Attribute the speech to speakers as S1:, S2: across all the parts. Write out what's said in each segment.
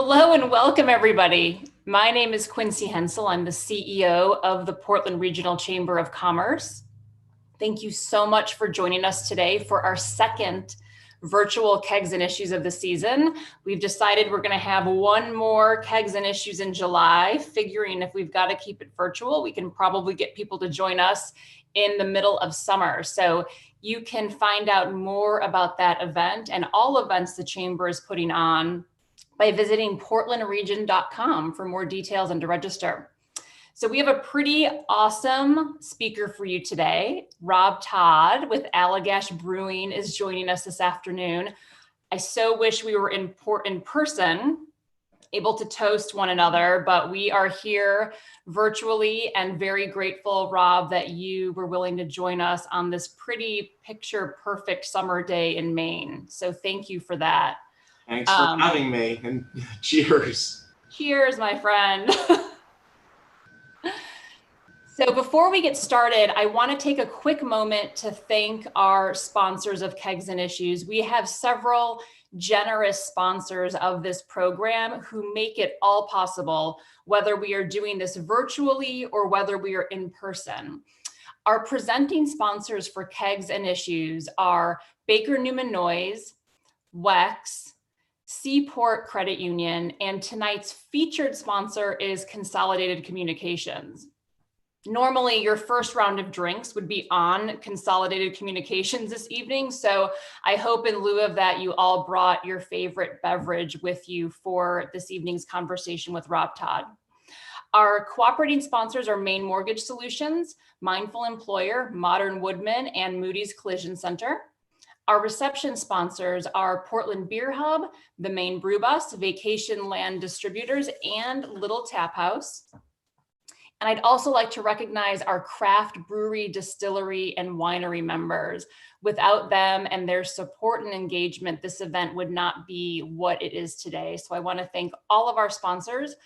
S1: Hello and welcome, everybody. My name is Quincy Hentzel. I'm the CEO of the Portland Regional Chamber of Commerce. Thank you so much for joining us today for our second virtual Kegs and Issues of the season. We've decided we're going to have one more Kegs and Issues in July, figuring if we've got to keep it virtual, we can probably get people to join us in the middle of summer. So you can find out more about that event and all events the Chamber is putting on by visiting portlandregion.com for more details and to register. So we have a pretty awesome speaker for you today. Rob Todd with Allagash Brewing is joining us this afternoon. I so wish we were in person, able to toast one another, but we are here virtually and very grateful, Rob, that you were willing to join us on this pretty picture perfect summer day in Maine. So thank you for that.
S2: Thanks for having me, and cheers.
S1: Cheers, my friend. So before we get started, I want to take a quick moment to thank our sponsors of Kegs and Issues. We have several generous sponsors of this program who make it all possible, whether we are doing this virtually or whether we are in person. Our presenting sponsors for Kegs and Issues are Baker Newman Noyes, WEX, Seaport Credit Union, and tonight's featured sponsor is Consolidated Communications. Normally, your first round of drinks would be on Consolidated Communications this evening, so I hope in lieu of that, you all brought your favorite beverage with you for this evening's conversation with Rob Todd. Our cooperating sponsors are Maine Mortgage Solutions, Mindful Employer, Modern Woodman, and Moody's Collision Center. Our reception sponsors are Portland Beer Hub, the Maine Brew Bus, Vacation Land Distributors, and Little Tap House. And I'd also like to recognize our craft brewery, distillery, and winery members. Without them and their support and engagement, this event would not be what it is today. So I want to thank all of our sponsors.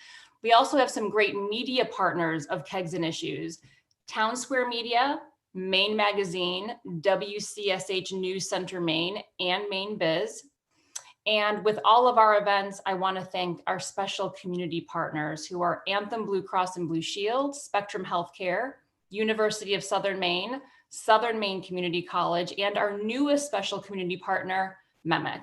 S1: We also have some great media partners of Kegs and Issues: Town Square Media, Maine Magazine, WCSH News Center Maine, and Maine Biz. And with all of our events, I want to thank our special community partners who are Anthem Blue Cross and Blue Shield, Spectrum Healthcare, University of Southern Maine, Southern Maine Community College, and our newest special community partner, MEMIC.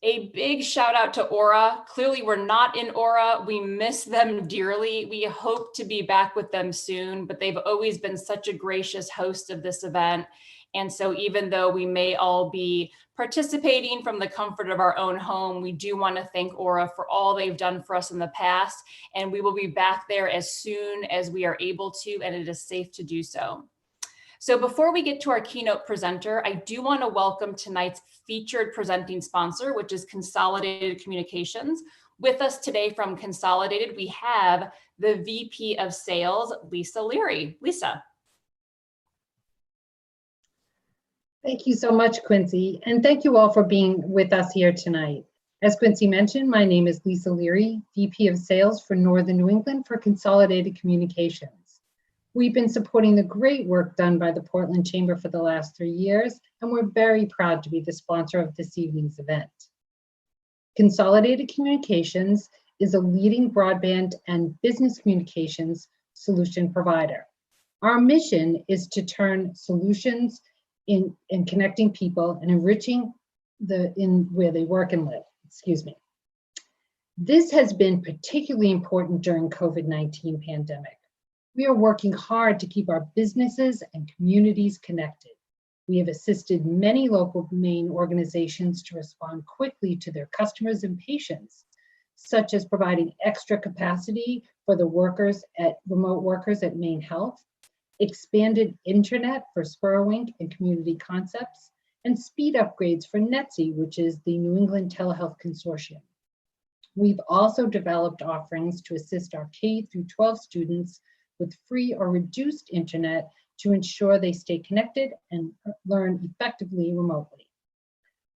S1: A big shout out to Aura. Clearly, we're not in Aura. We miss them dearly. We hope to be back with them soon, but they've always been such a gracious host of this event. And so even though we may all be participating from the comfort of our own home, we do want to thank Aura for all they've done for us in the past. And we will be back there as soon as we are able to, and it is safe to do so. So before we get to our keynote presenter, I do want to welcome tonight's featured presenting sponsor, which is Consolidated Communications. With us today from Consolidated, we have the VP of Sales, Lisa Leary. Lisa.
S3: Thank you so much, Quincy, and thank you all for being with us here tonight. As Quincy mentioned, my name is Lisa Leary, VP of Sales for Northern New England for Consolidated Communications. We've been supporting the great work done by the Portland Chamber for the last 3 years, and we're very proud to be the sponsor of this evening's event. Consolidated Communications is a leading broadband and business communications solution provider. Our mission is to turn solutions in connecting people and enriching where they work and live, This has been particularly important during COVID-19 pandemic. We are working hard to keep our businesses and communities connected. We have assisted many local Maine organizations to respond quickly to their customers and patients, such as providing extra capacity for the remote workers at Maine Health, expanded internet for SpurWink and Community Concepts, and speed upgrades for NETSI, which is the New England Telehealth Consortium. We've also developed offerings to assist our K-12 students with free or reduced internet to ensure they stay connected and learn effectively remotely.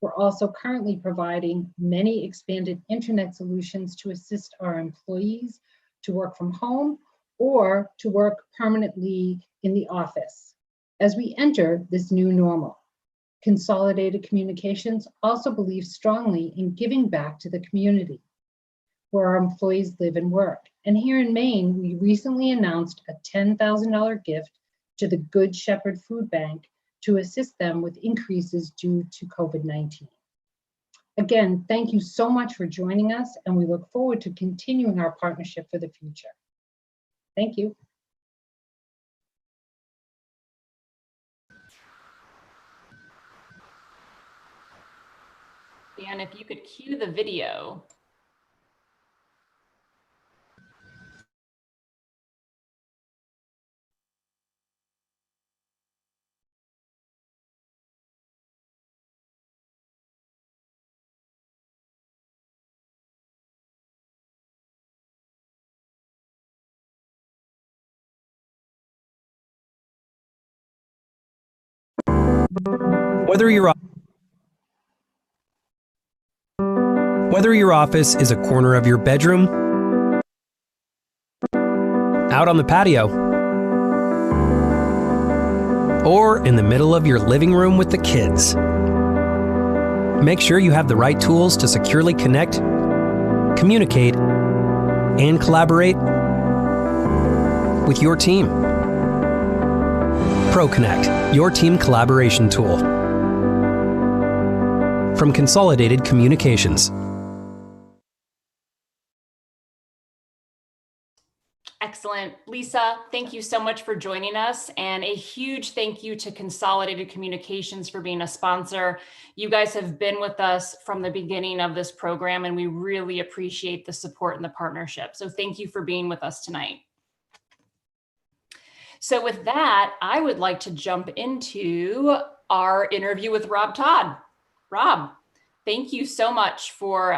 S3: We're also currently providing many expanded internet solutions to assist our employees to work from home or to work permanently in the office as we enter this new normal. Consolidated Communications also believes strongly in giving back to the community where our employees live and work. And here in Maine, we recently announced a $10,000 gift to the Good Shepherd Food Bank to assist them with increases due to COVID-19. Again, thank you so much for joining us, and we look forward to continuing our partnership for the future. Thank you.
S1: Dan, if you could cue the video.
S4: Whether your office is a corner of your bedroom, out on the patio, or in the middle of your living room with the kids, make sure you have the right tools to securely connect, communicate, and collaborate with your team. ProConnect, your team collaboration tool. From Consolidated Communications.
S1: Excellent. Lisa, thank you so much for joining us, and a huge thank you to Consolidated Communications for being a sponsor. You guys have been with us from the beginning of this program, and we really appreciate the support and the partnership. So thank you for being with us tonight. So with that, I would like to jump into our interview with Rob Todd. Rob, thank you so much for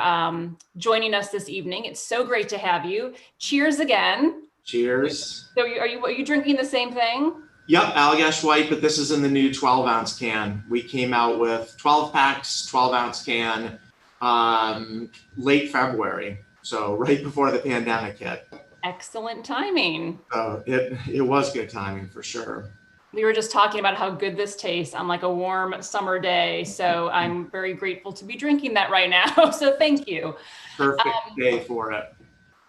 S1: joining us this evening. It's so great to have you. Cheers again.
S2: Cheers.
S1: So are you drinking the same thing?
S2: Yep, Allagash White, but this is in the new 12-ounce can. We came out with 12 packs, 12-ounce can, late February, so right before the pandemic hit.
S1: Excellent timing.
S2: So it was good timing for sure.
S1: We were just talking about how good this tastes on like a warm summer day. So I'm very grateful to be drinking that right now. So thank you.
S2: Perfect day for it.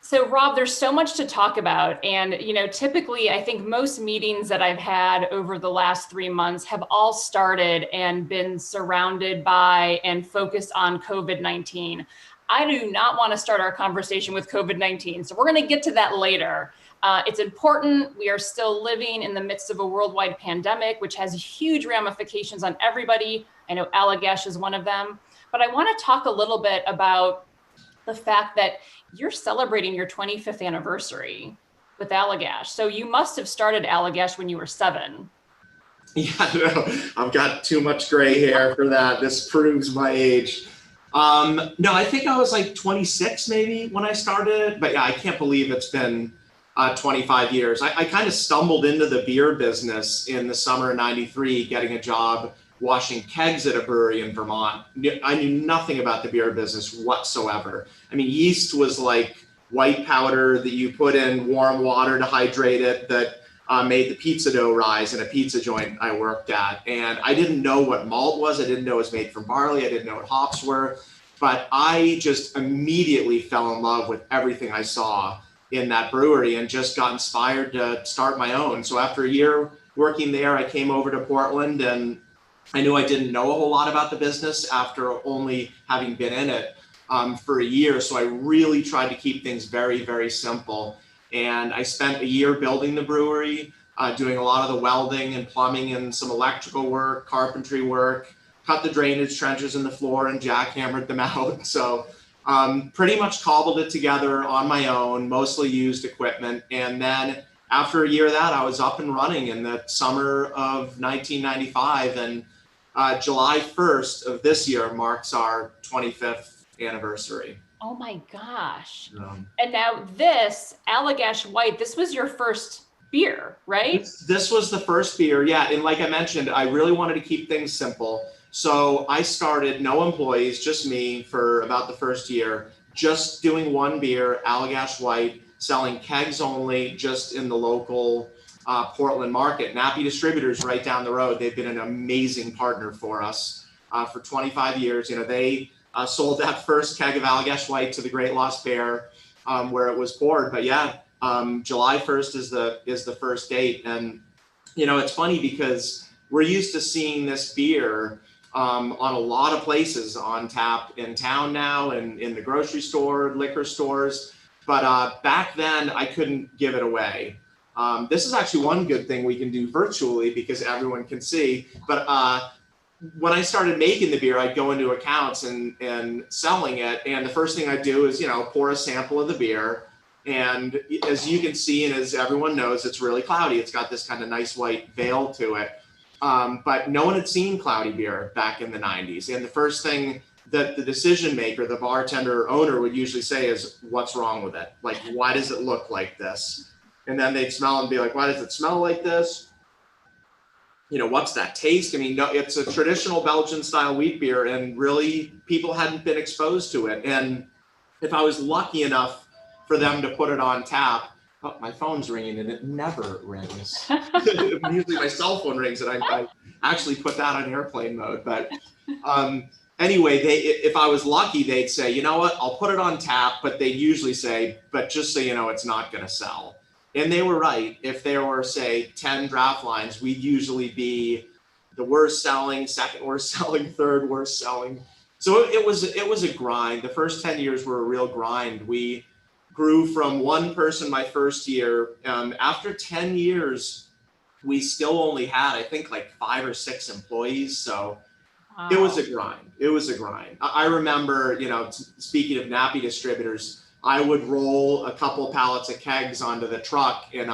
S1: So Rob, there's so much to talk about. And, typically I think most meetings that I've had over the last 3 months have all started and been surrounded by and focused on COVID-19. I do not want to start our conversation with COVID-19. So we're going to get to that later. It's important. We are still living in the midst of a worldwide pandemic, which has huge ramifications on everybody. I know Allagash is one of them, but I want to talk a little bit about the fact that you're celebrating your 25th anniversary with Allagash. So you must have started Allagash when you were 7.
S2: Yeah, no, I've got too much gray hair for that. This proves my age. No, I think I was like 26 maybe when I started, but yeah, I can't believe it's been 25 years. I kind of stumbled into the beer business in the summer of '93, getting a job washing kegs at a brewery in Vermont. I knew nothing about the beer business whatsoever. I mean, yeast was like white powder that you put in warm water to hydrate it that made the pizza dough rise in a pizza joint I worked at. And I didn't know what malt was. I didn't know it was made from barley. I didn't know what hops were. But I just immediately fell in love with everything I saw in that brewery and just got inspired to start my own. So after a year working there, I came over to Portland, and I knew I didn't know a whole lot about the business after only having been in it for a year. So I really tried to keep things very, very simple. And I spent a year building the brewery, doing a lot of the welding and plumbing and some electrical work, carpentry work, cut the drainage trenches in the floor and jackhammered them out. So pretty much cobbled it together on my own, mostly used equipment. And then after a year of that, I was up and running in the summer of 1995. And July 1st of this year marks our 25th anniversary.
S1: Oh my gosh. And now this Allagash White, this was your first beer, right?
S2: This was the first beer, yeah. And like I mentioned, I really wanted to keep things simple. So I started, no employees, just me for about the first year, just doing one beer, Allagash White, selling kegs only, just in the local Portland market. Nappy Distributors right down the road. They've been an amazing partner for us for 25 years. They sold that first keg of Allagash White to the Great Lost Bear where it was poured. But yeah, July 1st is the first date. And, it's funny because we're used to seeing this beer on a lot of places on tap in town now and in the grocery store, liquor stores. But back then I couldn't give it away. This is actually one good thing we can do virtually because everyone can see. But when I started making the beer, I'd go into accounts and selling it. And the first thing I'd do is, pour a sample of the beer. And as you can see, and as everyone knows, it's really cloudy. It's got this kind of nice white veil to it. But no one had seen cloudy beer back in the 90s. And the first thing that the decision maker, the bartender or owner would usually say is, what's wrong with it? Like, why does it look like this? And then they'd smell and be like, why does it smell like this? What's that taste? I mean, no, it's a traditional Belgian style wheat beer, and really people hadn't been exposed to it. And if I was lucky enough for them to put it on tap, oh, my phone's ringing and it never rings. Usually my cell phone rings and I actually put that on airplane mode. But anyway, if I was lucky, they'd say, you know what, I'll put it on tap, but they'd usually say, but just so you know, it's not going to sell. And they were right. If there were, say, 10 draft lines, we'd usually be the worst selling, second worst selling, third worst selling. So it was a grind. The first 10 years were a real grind. We grew from one person my first year. After 10 years, we still only had, I think, like 5 or 6 employees. So wow. It was a grind. It was a grind. I remember, speaking of Nappy Distributors, I would roll a couple pallets of kegs onto the truck, and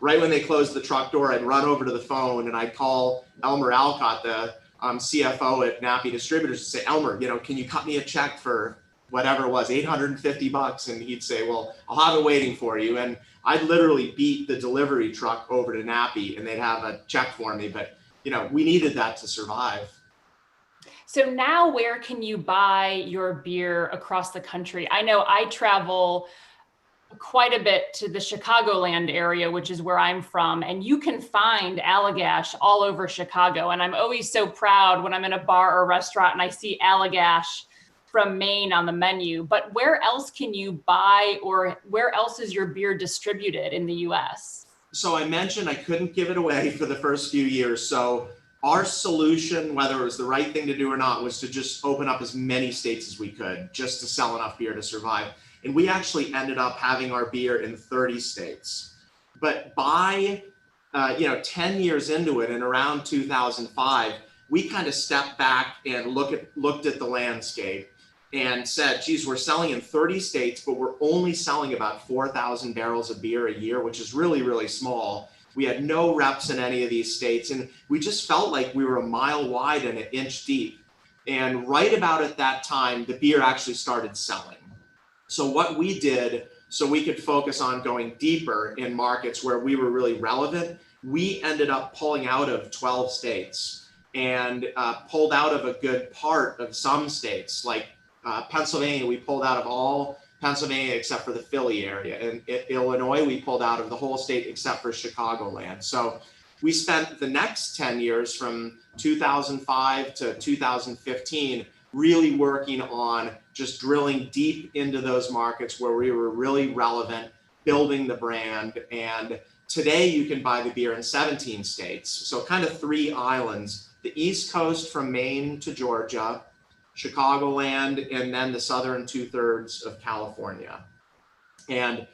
S2: right when they closed the truck door, I'd run over to the phone and I'd call Elmer Alcott, the CFO at Nappy Distributors, and say, Elmer, can you cut me a check for whatever it was, $850? And he'd say, well, I'll have it waiting for you. And I'd literally beat the delivery truck over to Nappy and they'd have a check for me. But, we needed that to survive.
S1: So now where can you buy your beer across the country? I know I travel quite a bit to the Chicagoland area, which is where I'm from, and you can find Allagash all over Chicago. And I'm always so proud when I'm in a bar or restaurant and I see Allagash from Maine on the menu. But where else can you buy, or where else is your beer distributed in the US?
S2: So I mentioned I couldn't give it away for the first few years. So our solution, whether it was the right thing to do or not, was to just open up as many states as we could just to sell enough beer to survive. And we actually ended up having our beer in 30 states. But by 10 years into it, and around 2005, we kind of stepped back and looked at the landscape and said, geez, we're selling in 30 states, but we're only selling about 4,000 barrels of beer a year, which is really, really small. We had no reps in any of these states, and we just felt like we were a mile wide and an inch deep. And right about at that time, the beer actually started selling. So what we did, so we could focus on going deeper in markets where we were really relevant, we ended up pulling out of 12 states and pulled out of a good part of some states, like Pennsylvania. We pulled out of all Pennsylvania except for the Philly area. And Illinois, we pulled out of the whole state except for Chicagoland. So we spent the next 10 years from 2005 to 2015 really working on just drilling deep into those markets where we were really relevant, building the brand. And today you can buy the beer in 17 states. So kind of 3 islands, the East Coast from Maine to Georgia, Chicagoland, and then the southern 2/3 of California. And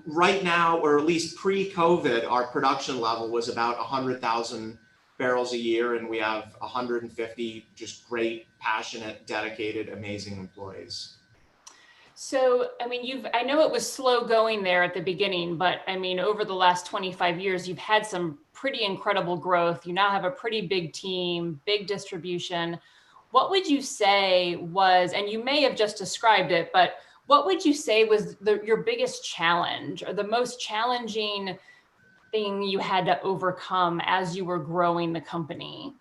S2: right now, or at least pre-COVID, our production level was about 100,000 barrels a year, and we have 150 just great, passionate, dedicated, amazing employees.
S1: So, I mean, I know it was slow going there at the beginning, but I mean, over the last 25 years, you've had some pretty incredible growth. You now have a pretty big team, big distribution. What would you say was, and you may have just described it, but what would you say was your biggest challenge or the most challenging thing you had to overcome as you were growing the company?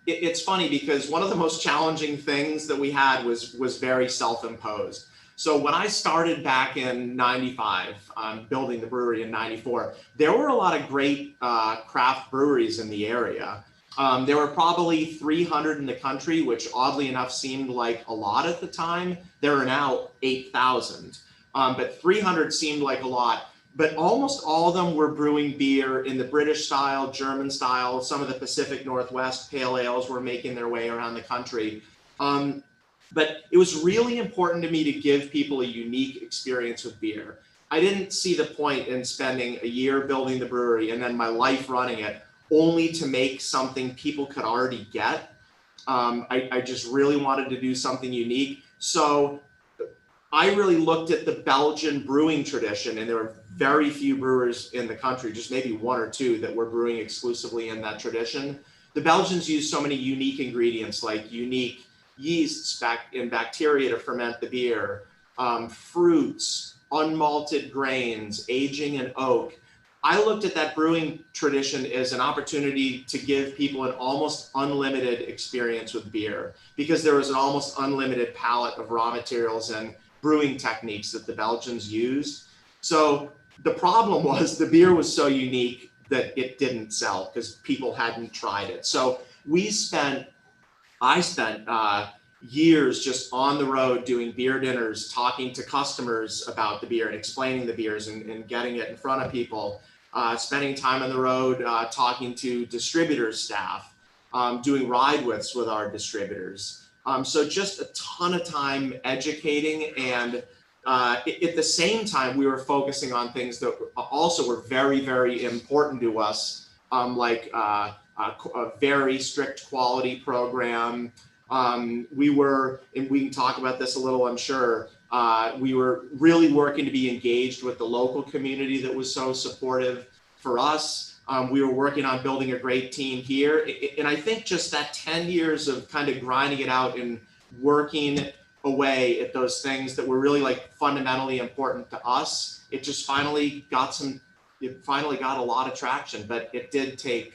S2: It's funny because one of the most challenging things that we had was very self-imposed. So when I started back in 95, building the brewery in 94, there were a lot of great craft breweries in the area. There were probably 300 in the country, which oddly enough seemed like a lot at the time. There are now 8,000, but 300 seemed like a lot. But almost all of them were brewing beer in the British style, German style. Some of the Pacific Northwest pale ales were making their way around the country. But it was really important to me to give people a unique experience with beer. I didn't see the point in spending a year building the brewery and then my life running it only to make something people could already get. I just really wanted to do something unique. So I really looked at the Belgian brewing tradition, and there were very few brewers in the country, just maybe one or two that were brewing exclusively in that tradition. The Belgians use so many unique ingredients, like unique yeasts in bacteria to ferment the beer, fruits, unmalted grains, aging in oak. I looked at that brewing tradition as an opportunity to give people an almost unlimited experience with beer, because there was an almost unlimited palette of raw materials and brewing techniques that the Belgians used. So the problem was the beer was so unique that it didn't sell because people hadn't tried it. So I spent years just on the road doing beer dinners, talking to customers about the beer and explaining the beers and getting it in front of people, spending time on the road, talking to distributors staff, doing ride-withs with our distributors. So just a ton of time educating, and at the same time, we were focusing on things that also were very, very important to us, like a very strict quality program. We were, and we can talk about this a little, I'm sure, we were really working to be engaged with the local community that was so supportive for us. We were working on building a great team here. And I think just that 10 years of kind of grinding it out and working away at those things that were really like fundamentally important to us, it just finally got a lot of traction, but it did take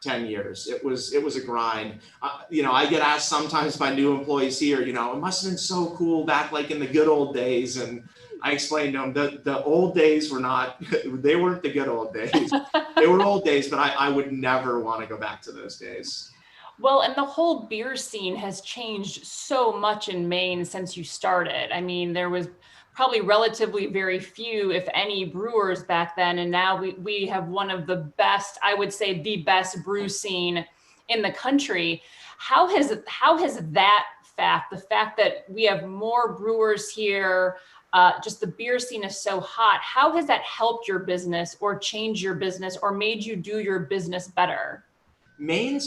S2: 10 years. It was a grind. I get asked sometimes by new employees here, it must have been so cool back like in the good old days. And I explained to them that the old days were not, they weren't the good old days. They were old days, but I would never want to go back to those days.
S1: Well, and the whole beer scene has changed so much in Maine since you started. I mean, there was probably relatively very few, if any, brewers back then. And now we have one of the best, I would say the best brew scene in the country. How has that fact, the fact that we have more brewers here, just the beer scene is so hot, how has that helped your business or changed your business or made you do your business better?
S2: Maine,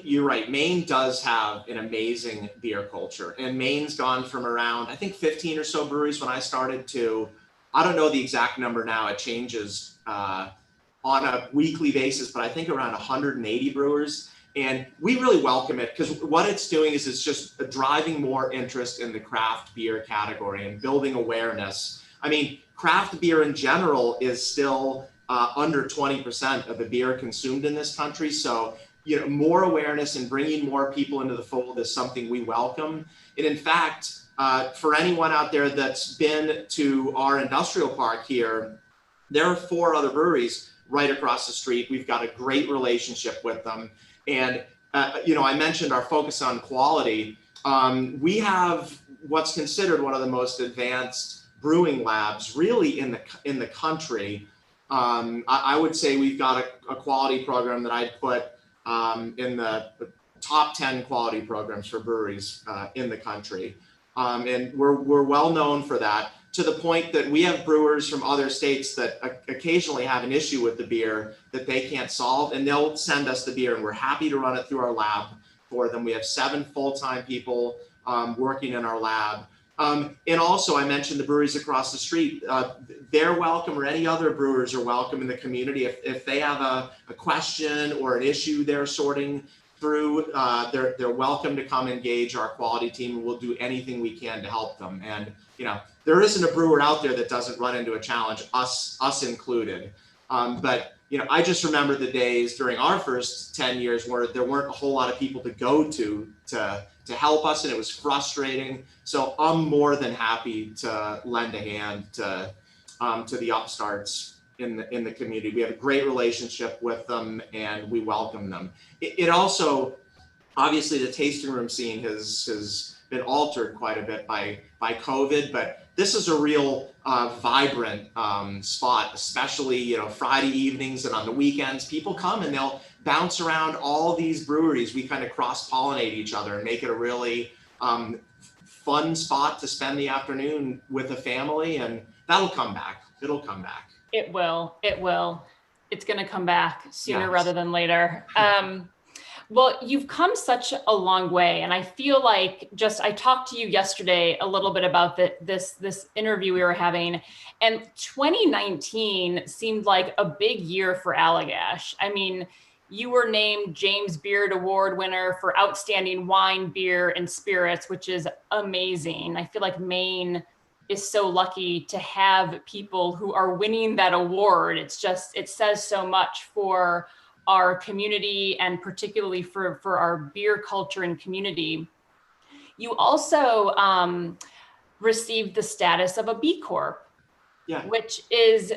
S2: you're right. Maine does have an amazing beer culture, and Maine's gone from around, I think 15 or so breweries when I started to, I don't know the exact number now, it changes on a weekly basis, but I think around 180 brewers. And we really welcome it because what it's doing is it's just driving more interest in the craft beer category and building awareness. I mean, craft beer in general is still under 20% of the beer consumed in this country. So, more awareness and bringing more people into the fold is something we welcome. And in fact, for anyone out there that's been to our industrial park here, there are 4 other breweries right across the street. We've got a great relationship with them. And, I mentioned our focus on quality. We have what's considered one of the most advanced brewing labs really in the country. I would say we've got a quality program that I'd put in the top 10 quality programs for breweries in the country. And we're well known for that, to the point that we have brewers from other states that occasionally have an issue with the beer that they can't solve, and they'll send us the beer, and we're happy to run it through our lab for them. We have 7 full-time people working in our lab. And also, I mentioned the breweries across the street. They're welcome, or any other brewers are welcome in the community. If they have a question or an issue they're sorting through, they're welcome to come engage our quality team, and we'll do anything we can to help them. And there isn't a brewer out there that doesn't run into a challenge, us included. But I just remember the days during our first 10 years where there weren't a whole lot of people to go to help us, and it was frustrating. So I'm more than happy to lend a hand to the upstarts in the community. We have a great relationship with them, and we welcome them. It also, obviously, the tasting room scene has been altered quite a bit by COVID, but this is a real vibrant spot, especially Friday evenings and on the weekends. People come and they'll bounce around all these breweries. We kind of cross-pollinate each other and make it a really fun spot to spend the afternoon with a family, and that'll come back. It'll come back.
S1: It will. It's going to come back sooner
S2: Yes.
S1: rather than later. Well, you've come such a long way, and I feel like I talked to you yesterday a little bit about this interview we were having, and 2019 seemed like a big year for Allagash. I mean, you were named James Beard Award winner for Outstanding Wine, Beer, and Spirits, which is amazing. I feel like Maine is so lucky to have people who are winning that award. It says so much for our community, and particularly for our beer culture and community. You also received the status of a B Corp, which is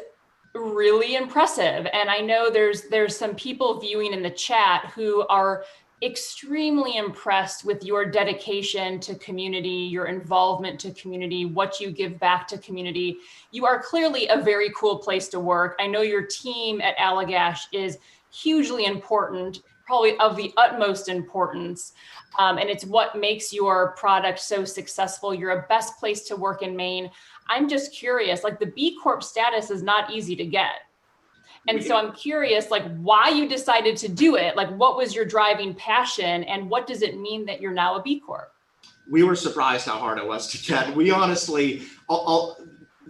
S1: really impressive. And I know there's some people viewing in the chat who are extremely impressed with your dedication to community, your involvement to community, what you give back to community. You are clearly a very cool place to work. I know your team at Allagash is hugely important, probably of the utmost importance. And it's what makes your product so successful. You're a best place to work in Maine. I'm just curious, like the B Corp status is not easy to get. And so I'm curious, like why you decided to do it, like what was your driving passion, and what does it mean that you're now a B Corp?
S2: We were surprised how hard it was to get. We honestly,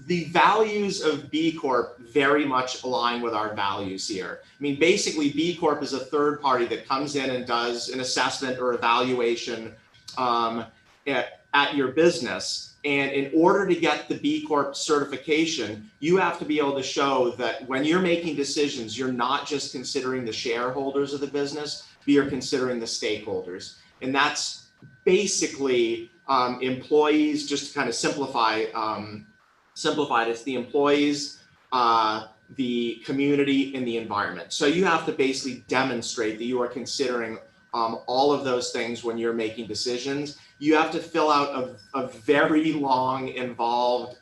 S2: the values of B Corp very much align with our values here. I mean, basically B Corp is a third party that comes in and does an assessment or evaluation at your business. And in order to get the B Corp certification, you have to be able to show that when you're making decisions, you're not just considering the shareholders of the business, but you're considering the stakeholders. And that's basically employees, just to kind of simplify it, it's the employees, the community, and the environment. So you have to basically demonstrate that you are considering all of those things when you're making decisions. You have to fill out a very long, involved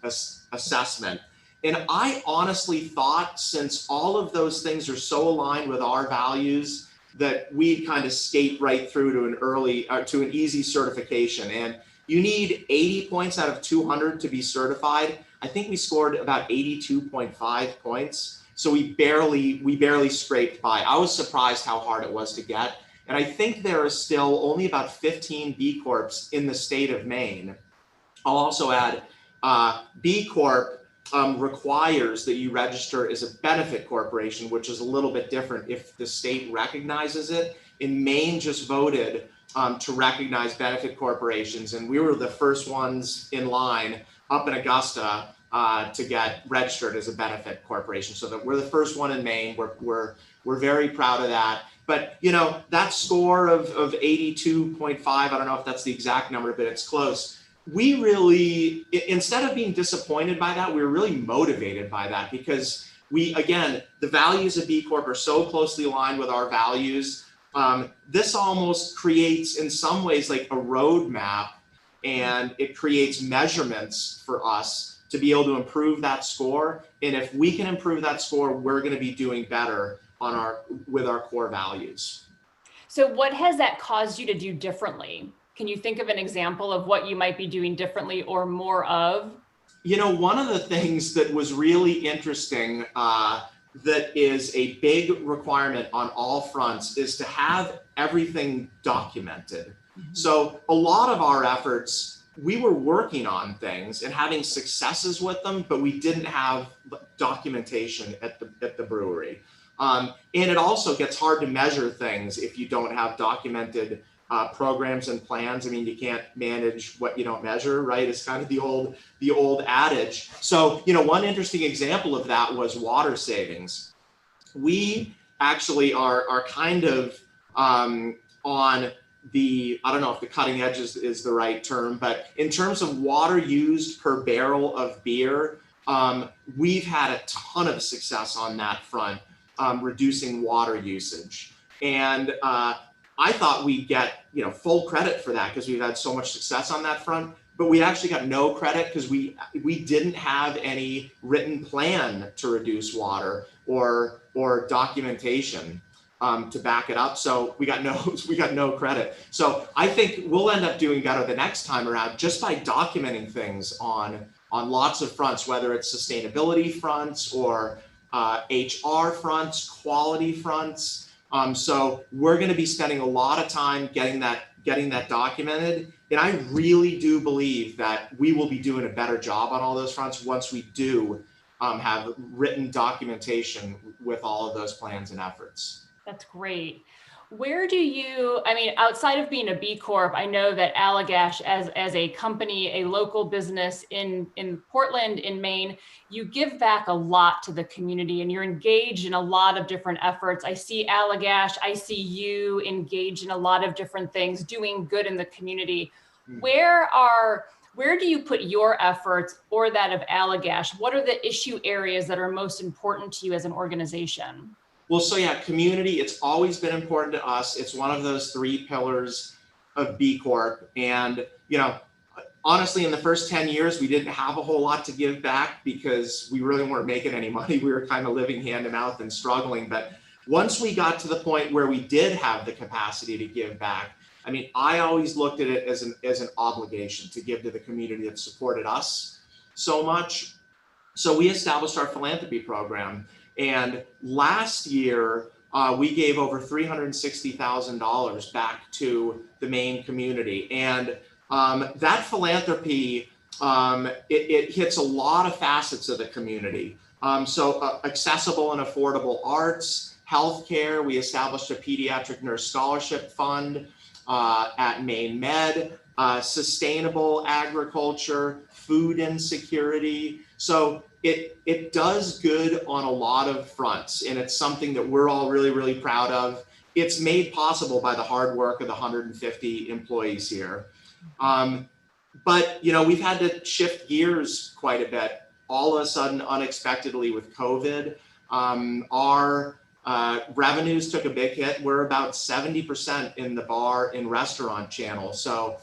S2: assessment. And I honestly thought, since all of those things are so aligned with our values, that we'd kind of skate right through to an easy certification. And you need 80 points out of 200 to be certified. I think we scored about 82.5 points. So we barely scraped by. I was surprised how hard it was to get. And I think there are still only about 15 B Corps in the state of Maine. I'll also add, B Corp requires that you register as a benefit corporation, which is a little bit different if the state recognizes it. And Maine just voted to recognize benefit corporations, and we were the first ones in line up in Augusta to get registered as a benefit corporation. So that we're the first one in Maine. We're very proud of that. But that score of 82.5, I don't know if that's the exact number, but it's close. We really, instead of being disappointed by that, we were really motivated by that, because the values of B Corp are so closely aligned with our values. This almost creates, in some ways, like a roadmap, and it creates measurements for us to be able to improve that score. And if we can improve that score, we're going to be doing better with our core values.
S1: So what has that caused you to do differently? Can you think of an example of what you might be doing differently or more of?
S2: One of the things that was really interesting that is a big requirement on all fronts is to have everything documented. Mm-hmm. So a lot of our efforts, we were working on things and having successes with them, but we didn't have documentation at the brewery. And it also gets hard to measure things if you don't have documented programs and plans. I mean, you can't manage what you don't measure, right? It's kind of the old adage. So, one interesting example of that was water savings. we actually are kind of on the, I don't know if the cutting edge is the right term, but in terms of water used per barrel of beer, we've had a ton of success on that front, reducing water usage. And I thought we'd get full credit for that because we've had so much success on that front, but we actually got no credit because we didn't have any written plan to reduce water or documentation to back it up. So we got no credit. So I think we'll end up doing better the next time around just by documenting things on lots of fronts, whether it's sustainability fronts or HR fronts, quality fronts. So we're going to be spending a lot of time getting that documented. And I really do believe that we will be doing a better job on all those fronts once we do have written documentation with all of those plans and efforts.
S1: That's great. Where do you, I mean, outside of being a B Corp, I know that Allagash as a company, a local business in Portland, in Maine, you give back a lot to the community and you're engaged in a lot of different efforts. I see Allagash, I see you engaged in a lot of different things, doing good in the community. Where do you put your efforts or that of Allagash? What are the issue areas that are most important to you as an organization?
S2: Well, so yeah, community, it's always been important to us. It's one of those 3 pillars of B Corp. And, honestly, in the first 10 years, we didn't have a whole lot to give back because we really weren't making any money. We were kind of living hand to mouth and struggling. But once we got to the point where we did have the capacity to give back, I mean, I always looked at it as an obligation to give to the community that supported us so much. So we established our philanthropy program. And last year, we gave over $360,000 back to the Maine community. And that philanthropy, it hits a lot of facets of the community. So accessible and affordable arts, healthcare. We established a pediatric nurse scholarship fund at Maine Med, sustainable agriculture, food insecurity. So it does good on a lot of fronts, and it's something that we're all really, really proud of. It's made possible by the hard work of the 150 employees here. But we've had to shift gears quite a bit. All of a sudden, unexpectedly with COVID, our revenues took a big hit. We're about 70% in the bar and restaurant channel. So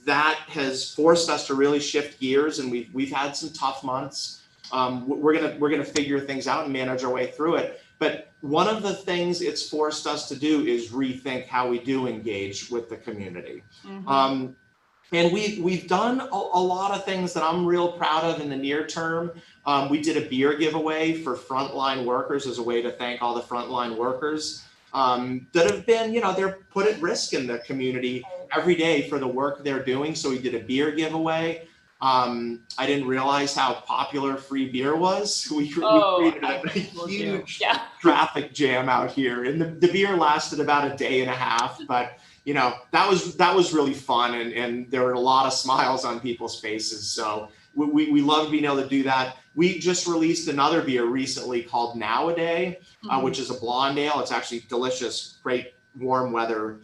S2: that has forced us to really shift gears, and we've had some tough months. We're gonna figure things out and manage our way through it. But one of the things it's forced us to do is rethink how we do engage with the community. Mm-hmm. And we've done a lot of things that I'm real proud of in the near term. We did a beer giveaway for frontline workers as a way to thank all the frontline workers that have been, they're put at risk in the community every day for the work they're doing. So we did a beer giveaway. I didn't realize how popular free beer was. We created a huge traffic jam out here, and the beer lasted about a day and a half, but that was really fun, and there were a lot of smiles on people's faces. So we love being able to do that. We just released another beer recently called Nowadays, which is a blonde ale. It's actually delicious, great warm weather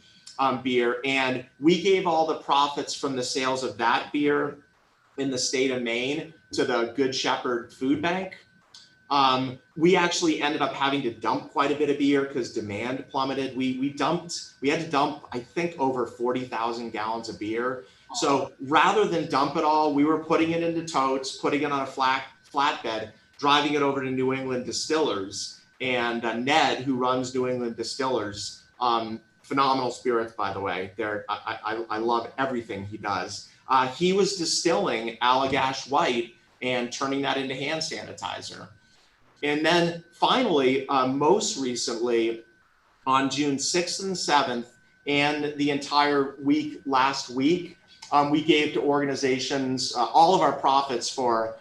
S2: beer. And we gave all the profits from the sales of that beer in the state of Maine to the Good Shepherd Food Bank. We actually ended up having to dump quite a bit of beer because demand plummeted. We had to dump, I think, over 40,000 gallons of beer. So rather than dump it all, we were putting it into totes, putting it on a flatbed, driving it over to New England Distillers. And Ned, who runs New England Distillers, phenomenal spirits, by the way. I love everything he does. He was distilling Allagash White and turning that into hand sanitizer. And then finally, most recently, on June 6th and 7th, and the entire week last week, we gave to organizations all of our profits for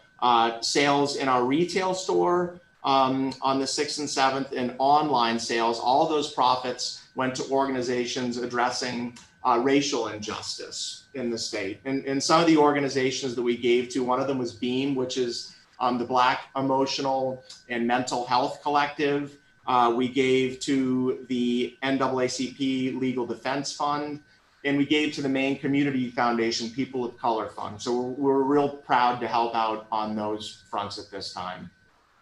S2: sales in our retail store on the 6th and 7th, and online sales. All those profits went to organizations addressing racial injustice in the state. And some of the organizations that we gave to, one of them was Beam, which is the Black Emotional and Mental Health Collective. We gave to the NAACP Legal Defense Fund, and we gave to the Maine Community Foundation People of Color Fund. So we're real proud to help out on those fronts at this time.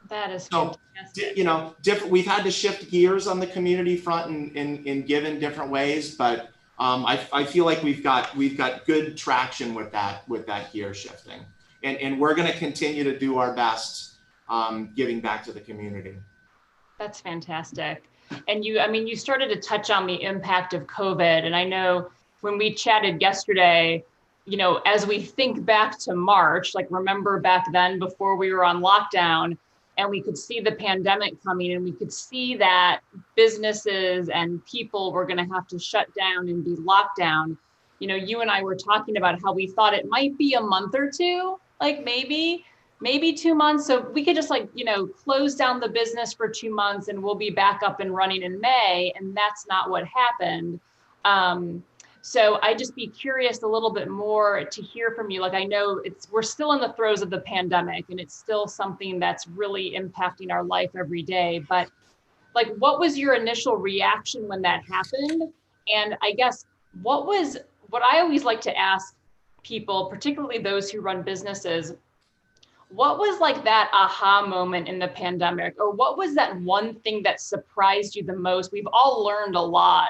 S1: That is
S2: so,
S1: fantastic.
S2: You know, we've had to shift gears on the community front and give in different ways, but I feel like we've got good traction with that gear shifting, and we're going to continue to do our best giving back to the community.
S1: That's fantastic. And you started to touch on the impact of COVID, and I know when we chatted yesterday, you know, as we think back to March, like remember back then before we were on lockdown, and we could see the pandemic coming, and we could see that businesses and people were going to have to shut down and be locked down. You know, you and I were talking about how we thought it might be a month or two, like maybe 2 months. So we could just close down the business for 2 months and we'll be back up and running in May. And that's not what happened. So I'd just be curious a little bit more to hear from you. Like, I know we're still in the throes of the pandemic, and it's still something that's really impacting our life every day. But like, what was your initial reaction when that happened? And I guess what I always like to ask people, particularly those who run businesses, what was like that aha moment in the pandemic? Or what was that one thing that surprised you the most? We've all learned a lot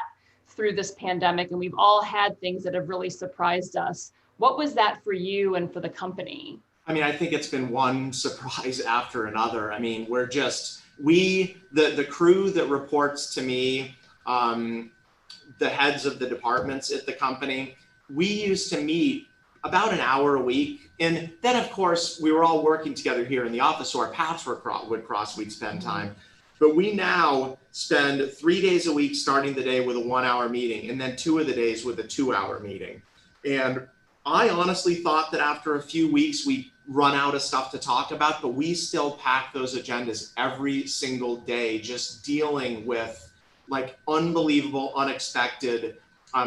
S1: through this pandemic, and we've all had things that have really surprised us. What was that for you and for the company?
S2: I mean, I think it's been one surprise after another. I mean, the crew that reports to me, the heads of the departments at the company, we used to meet about an hour a week. And then of course we were all working together here in the office, so our paths would cross, we'd spend time. But we now spend 3 days a week starting the day with a 1 hour meeting, and then 2 of the days with a 2 hour meeting. And I honestly thought that after a few weeks, we'd run out of stuff to talk about, but we still pack those agendas every single day, just dealing with like unbelievable, unexpected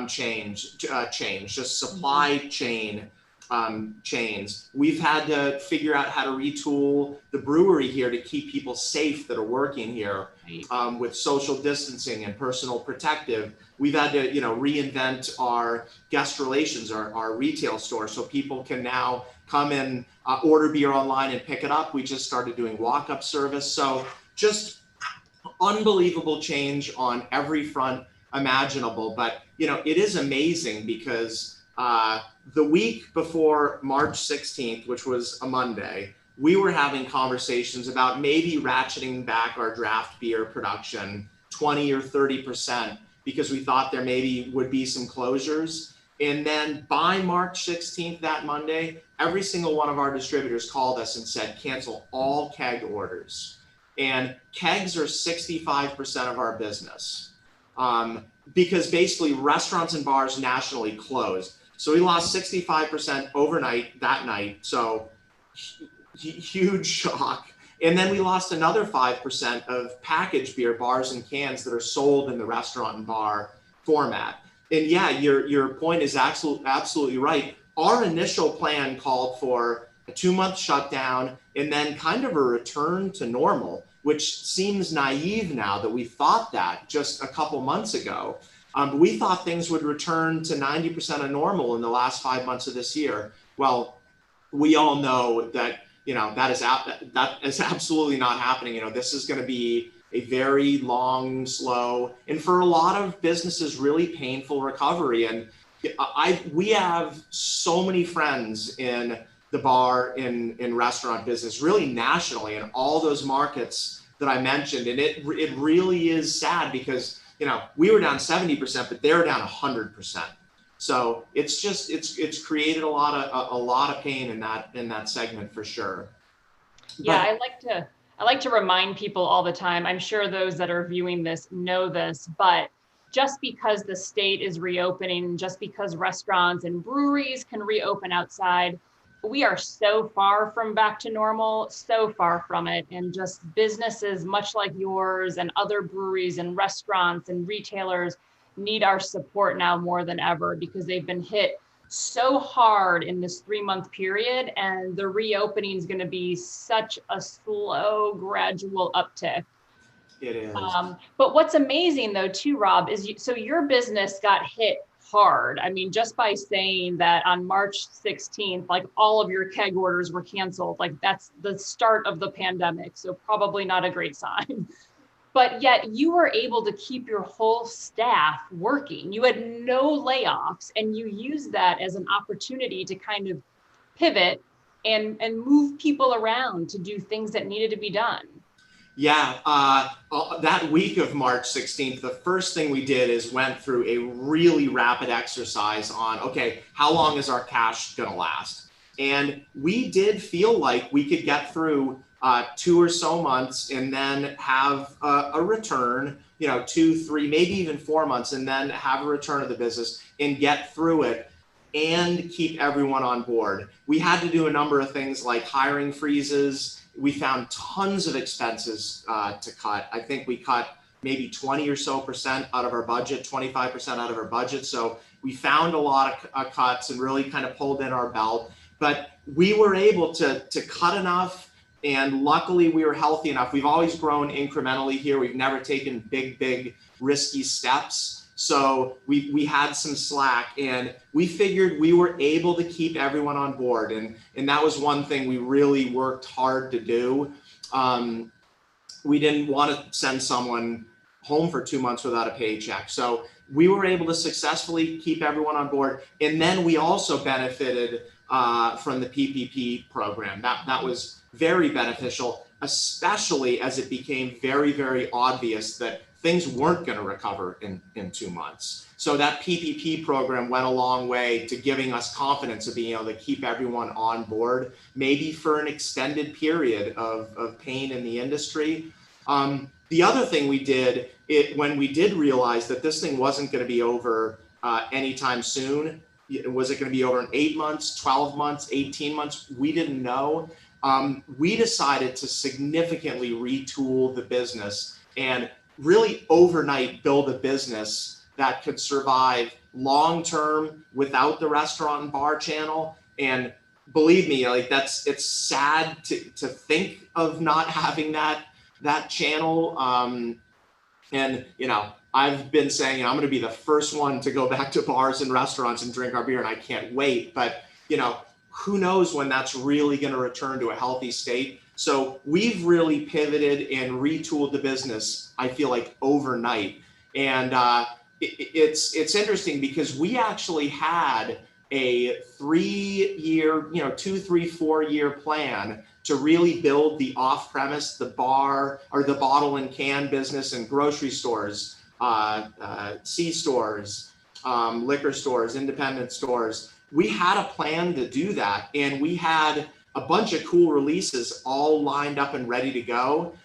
S2: change, just supply chain chains. We've had to figure out how to retool the brewery here to keep people safe that are working here, with social distancing and personal protective. We've had to, reinvent our guest relations, our retail store, so people can now come and order beer online and pick it up. We just started doing walk-up service. So just unbelievable change on every front imaginable. But, it is amazing because the week before March 16th, which was a Monday, we were having conversations about maybe ratcheting back our draft beer production 20 or 30% because we thought there maybe would be some closures. And then by March 16th, that Monday, every single one of our distributors called us and said, cancel all keg orders. And kegs are 65% of our business, because basically restaurants and bars nationally closed. So we lost 65% overnight that night. So huge shock. And then we lost another 5% of packaged beer, bars and cans that are sold in the restaurant and bar format. And yeah, your point is absolutely right. Our initial plan called for a 2-month shutdown and then kind of a return to normal, which seems naive now that we thought that just a couple months ago. We thought things would return to 90% of normal in the last 5 months of this year. Well, we all know that that is absolutely not happening. This is going to be a very long, slow, and for a lot of businesses, really painful recovery. And we have so many friends in the bar in restaurant business, really nationally, in all those markets that I mentioned. And it really is sad because we were down 70%, but they're down 100%. So it's created a lot of pain in that segment for sure.
S1: Yeah, I like to remind people all the time. I'm sure those that are viewing this know this, but just because the state is reopening, just because restaurants and breweries can reopen outside, we are so far from back to normal, so far from it. And just businesses much like yours and other breweries and restaurants and retailers need our support now more than ever because they've been hit so hard in this 3-month period, and the reopening is going to be such a slow, gradual uptick.
S2: It is.
S1: But what's amazing though too, Rob, is so your business got hit hard. I mean, just by saying that on March 16th, like all of your keg orders were canceled, like that's the start of the pandemic. So probably not a great sign. But yet you were able to keep your whole staff working. You had no layoffs, and you used that as an opportunity to kind of pivot and move people around to do things that needed to be done.
S2: Yeah, that week of March 16th, the first thing we did is went through a really rapid exercise on, okay, how long is our cash gonna last? And we did feel like we could get through 2 or so months and then have a return, 2, 3, maybe even 4 months, and then have a return of the business and get through it and keep everyone on board. We had to do a number of things like hiring freezes. We found tons of expenses to cut. I think we cut maybe 20% or so out of our budget, 25% out of our budget. So we found a lot of cuts and really kind of pulled in our belt. But we were able to cut enough, and luckily we were healthy enough. We've always grown incrementally here. We've never taken big, risky steps. So we had some slack, and we figured we were able to keep everyone on board. And that was one thing we really worked hard to do. We didn't want to send someone home for 2 months without a paycheck. So we were able to successfully keep everyone on board. And then we also benefited from the PPP program. That was very beneficial, especially as it became very obvious that things weren't going to recover in 2 months. So that PPP program went a long way to giving us confidence of being able to keep everyone on board, maybe for an extended period of pain in the industry. The other thing we did, when we did realize that this thing wasn't going to be over anytime soon, was it going to be over in 8 months, 12 months, 18 months? We didn't know. We decided to significantly retool the business and really overnight build a business that could survive long-term without the restaurant and bar channel. And believe me, like it's sad to think of not having that channel. And I've been saying I'm going to be the first one to go back to bars and restaurants and drink our beer, and I can't wait. But who knows when that's really going to return to a healthy state. So we've really pivoted and retooled the business, I feel like, overnight. And it's interesting because we actually had a 3-year, 2, 3, 4-year plan to really build the off-premise, the bar or the bottle and can business in grocery stores, C-stores, liquor stores, independent stores. We had a plan to do that, and we had a bunch of cool releases all lined up and ready to go.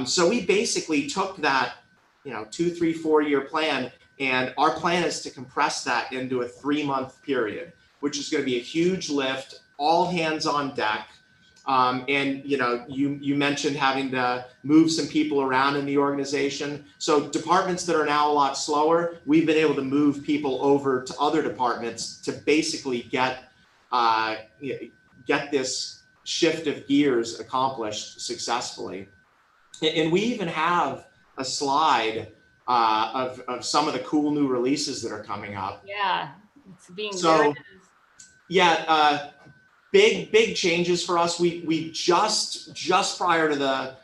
S2: So we basically took that, 2, 3, 4-year plan, and our plan is to compress that into a 3-month period, which is going to be a huge lift, all hands on deck. And you mentioned having to move some people around in the organization. So departments that are now a lot slower, we've been able to move people over to other departments to basically get this shift of gears accomplished successfully. And we even have a slide of some of the cool new releases that are coming up.
S1: Yeah, it's being
S2: so. Yeah. Big changes for us. We just prior to the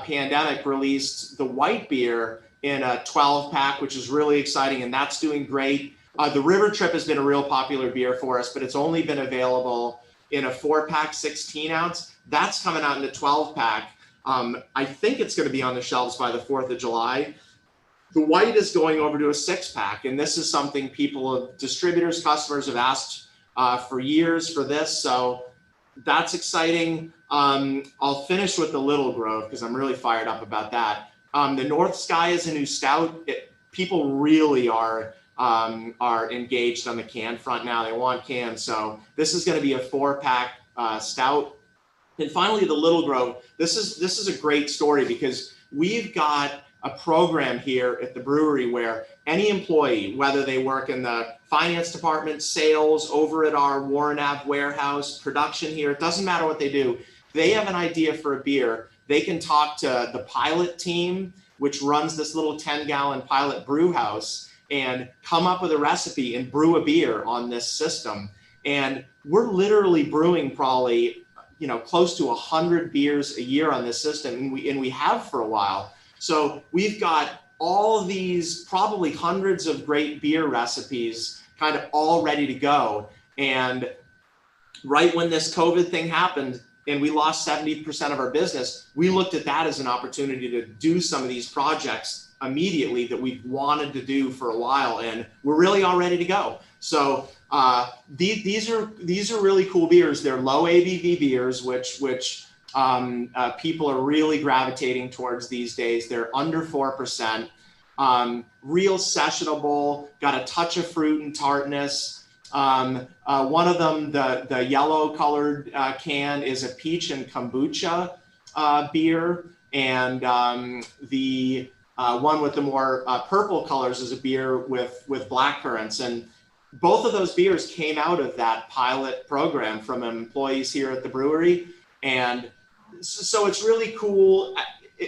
S2: pandemic released the white beer in a 12-pack, which is really exciting, and that's doing great. The River Trip has been a real popular beer for us, but it's only been available in a 4-pack, 16-ounce. That's coming out in a 12-pack. I think it's going to be on the shelves by the 4th of July. The white is going over to a 6-pack, and this is something distributors, customers have asked for years for this, so that's exciting. I'll finish with the Little Grove because I'm really fired up about that. The North Sky is a new stout. People really are engaged on the can front now. They want cans, so this is going to be a 4-pack stout. And finally, the Little Grove. This is a great story because we've got a program here at the brewery where any employee, whether they work in the finance department, sales, over at our Warren Ave warehouse, production here, it doesn't matter what they do. They have an idea for a beer. They can talk to the pilot team, which runs this little 10-gallon pilot brew house, and come up with a recipe and brew a beer on this system. And we're literally brewing probably, close to 100 beers a year on this system, and we have for a while. So we've got all of these, probably hundreds of great beer recipes kind of all ready to go. And right when this COVID thing happened and we lost 70% of our business, we looked at that as an opportunity to do some of these projects immediately that we've wanted to do for a while, and we're really all ready to go. So these are really cool beers. They're low ABV beers, which people are really gravitating towards these days. They're under 4%, real sessionable, got a touch of fruit and tartness. One of them, the yellow colored can, is a peach and kombucha beer, and the one with the more purple colors is a beer with black currants. And both of those beers came out of that pilot program from employees here at the brewery. And so it's really cool.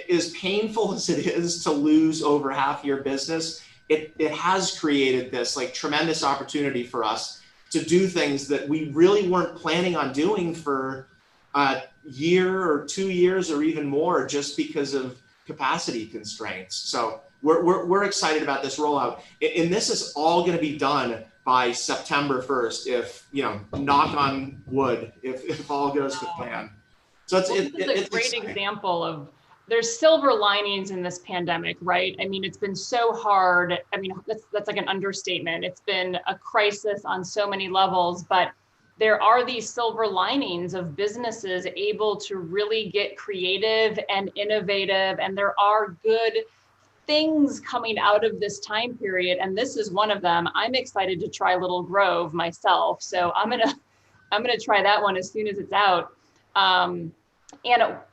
S2: As painful as it is to lose over half your business, it has created this tremendous opportunity for us to do things that we really weren't planning on doing for a year or 2 years or even more, just because of capacity constraints. So we're excited about this rollout, and this is all going to be done by September 1st, if knock on wood, if all goes to plan. So it's a
S1: great
S2: exciting
S1: example of there's silver linings in this pandemic, right? I mean, it's been so hard. I mean, that's like an understatement. It's been a crisis on so many levels, but there are these silver linings of businesses able to really get creative and innovative, and there are good things coming out of this time period, and this is one of them. I'm excited to try Little Grove myself, so I'm gonna try that one as soon as it's out. And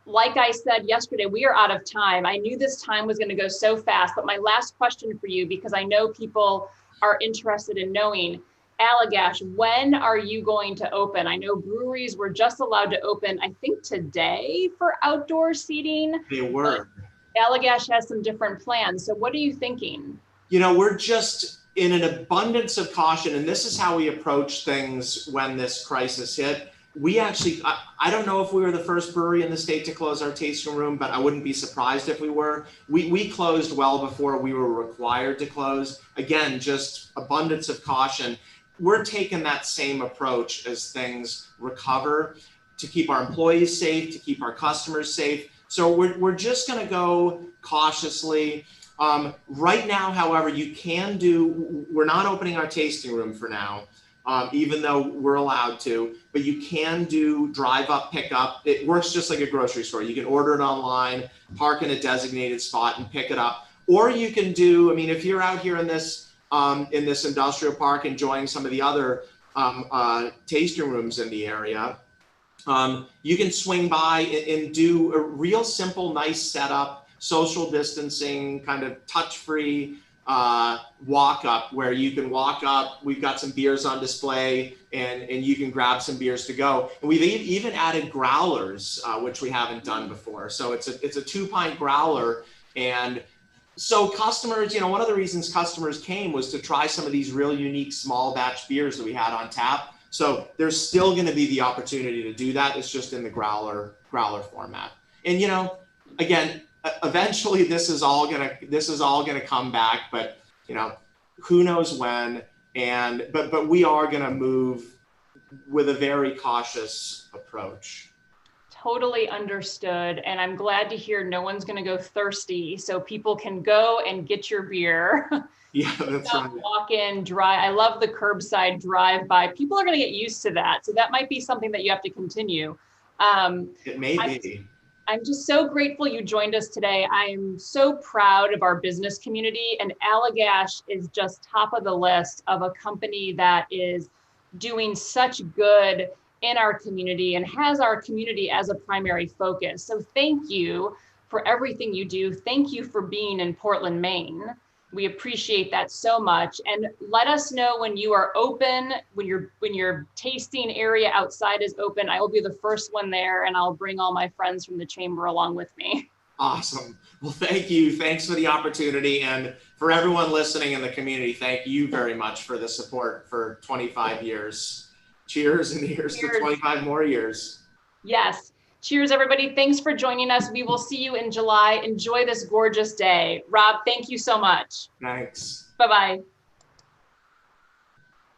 S1: like I said yesterday, we are out of time. I knew this time was going to go so fast, but my last question for you, because I know people are interested in knowing, Allagash, when are you going to open? I know breweries were just allowed to open, I think today, for outdoor seating.
S2: They were.
S1: Allagash has some different plans. So what are you thinking?
S2: We're just in an abundance of caution, and this is how we approach things when this crisis hit. We actually, I don't know if we were the first brewery in the state to close our tasting room, but I wouldn't be surprised if we were. We closed well before we were required to close. Again, just abundance of caution. We're taking that same approach as things recover, to keep our employees safe, to keep our customers safe. So we're just going to go cautiously. Right now, however, we're not opening our tasting room for now, even though we're allowed to, but you can do drive up, pick up. It works just like a grocery store. You can order it online, park in a designated spot and pick it up. Or you can do, if you're out here in this industrial park enjoying some of the other tasting rooms in the area, you can swing by and do a real simple, nice setup, social distancing, kind of touch-free walk up, where you can walk up. We've got some beers on display, and you can grab some beers to go. And we've even added growlers, which we haven't done before. So it's a 2-pint growler. And so customers, one of the reasons customers came was to try some of these real unique small batch beers that we had on tap. So there's still going to be the opportunity to do that. It's just in the growler format. And again, eventually this is all gonna come back, but who knows when. But we are gonna move with a very cautious approach.
S1: Totally understood. And I'm glad to hear no one's going to go thirsty, so people can go and get your beer.
S2: Yeah, that's right.
S1: Walk in, drive. I love the curbside drive by. People are going to get used to that. So that might be something that you have to continue.
S2: It may be.
S1: I'm just so grateful you joined us today. I am so proud of our business community, and Allagash is just top of the list of a company that is doing such good in our community and has our community as a primary focus. So thank you for everything you do. Thank you for being in Portland, Maine. We appreciate that so much. And let us know when you are open, when your tasting area outside is open. I will be the first one there, and I'll bring all my friends from the chamber along with me.
S2: Awesome. Well, thank you. Thanks for the opportunity. And for everyone listening in the community, thank you very much for the support for 25 years. Cheers, and here's to 25 more years.
S1: Yes. Cheers, everybody. Thanks for joining us. We will see you in July. Enjoy this gorgeous day. Rob, thank you so much.
S2: Thanks.
S1: Bye-bye.